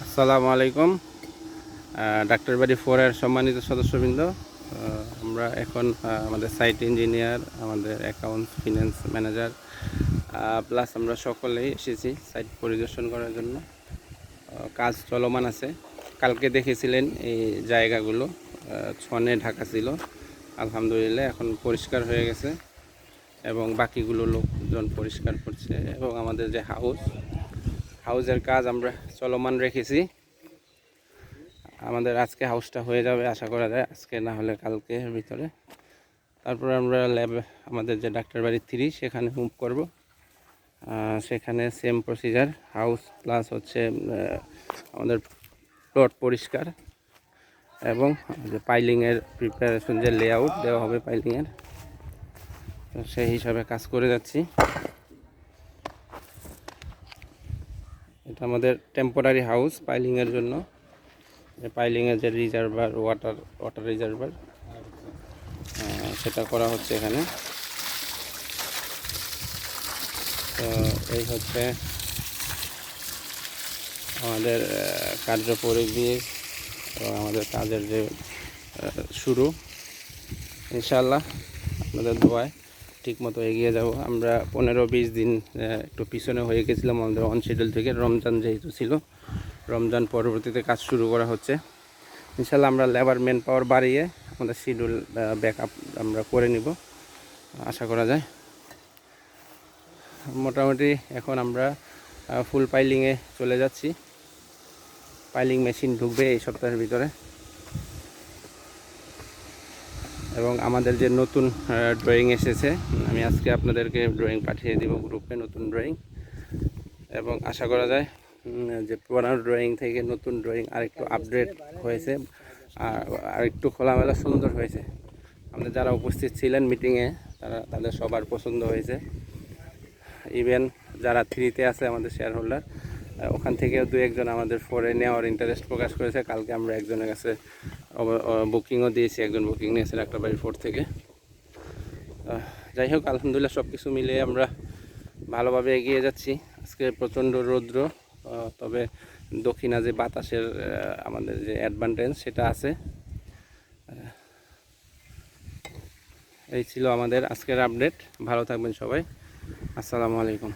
আসসালামু আলাইকুম। ডাক্তার বাড়ি 4 এর সম্মানিত সদস্যবৃন্দ, আমরা এখন আমাদের সাইট ইঞ্জিনিয়ার, আমাদের অ্যাকাউন্টস, ফিন্যান্স ম্যানেজার প্লাস আমরা সকলেই এসেছি সাইট পরিদর্শন করার জন্য। কাজ চলমান আছে। কালকে দেখেছিলেন এই জায়গাগুলো ছনে ঢাকা ছিল, আলহামদুলিল্লাহ এখন পরিষ্কার হয়ে গেছে এবং বাকিগুলো লোকজন পরিষ্কার করছে। এবং আমাদের যে হাউসের কাজ আমরা চলমান রেখেছি। আমাদের আজকে হাউসটা হয়ে যাবে আশা করা যায়, আজকে না হলে কালকের ভিতরে। তারপর আমরা ল্যাব, আমাদের যে ডাক্তার বাড়ি 3 সেখানে মুভ করব। সেখানে সেম প্রসিজার, হাউস প্লাস হচ্ছে আমাদের প্লট পরিষ্কার এবং যে পাইলিংয়ের প্রিপারেশন, যে লেআউট দেওয়া হবে পাইলিংয়ের, তো সেই হিসাবে কাজ করে যাচ্ছি। এটা আমাদের টেম্পোরারি হাউস পাইলিংয়ের জন্য। পাইলিংয়ের যে রিজার্ভার, ওয়াটার রিজার্ভার, সেটা করা হচ্ছে এখানে। তো এই হচ্ছে আমাদের কার্যপরিধি এবং আমাদের কাজের যে শুরু। ইনশাআল্লাহ আপনাদের দোয়ায় ঠিকমতো এগিয়ে যাব। আমরা 15-20 দিন একটু পিছনে হয়ে গেছিলাম আমাদের অন শিডিউল থেকে, রমজান যেহেতু ছিল। রমজান পরবর্তীতে কাজ শুরু করা হচ্ছে। ইনশাআল্লাহ আমরা লেবার ম্যান পাওয়ার বাড়িয়ে আমাদের শিডিউল ব্যাকআপ আমরা করে নিব আশা করা যায়। মোটামুটি এখন আমরা ফুল পাইলিংয়ে চলে যাচ্ছি। পাইলিং মেশিন ঢুকবে এই সপ্তাহের ভিতরে। এবং আমাদের যে নতুন ড্রয়িং এসেছে, আমি আজকে আপনাদেরকে ড্রয়িং পাঠিয়ে দিব গ্রুপে, নতুন ড্রয়িং। এবং আশা করা যায় যে পুরানো ড্রয়িং থেকে নতুন ড্রয়িং আরেকটু আপডেট হয়েছে, আরেকটু খোলামেলা সুন্দর হয়েছে। আমাদের যারা উপস্থিত ছিলেন মিটিংয়ে, তাদের সবার পছন্দ হয়েছে। ইভেন যারা 3-তে আছে আমাদের শেয়ার হোল্ডার, ওখান থেকেও 2-1 জন আমাদের 4-এ নেওয়ার ইন্টারেস্ট প্রকাশ করেছে। কালকে আমরা একজনের কাছে বুকিংও দিয়েছি, একজন বুকিং নিয়েছে ডাক্তার বাড়ি 4 থেকে। যাই হোক, আলহামদুলিল্লাহ সব কিছু মিলিয়ে আমরা ভালোভাবে এগিয়ে যাচ্ছি। আজকে প্রচণ্ড রৌদ্র, তবে দক্ষিণা যে বাতাসের আমাদের যে অ্যাডভান্টেজ সেটা আছে। এই ছিল আমাদের আজকের আপডেট। ভালো থাকবেন সবাই। আসসালামু আলাইকুম।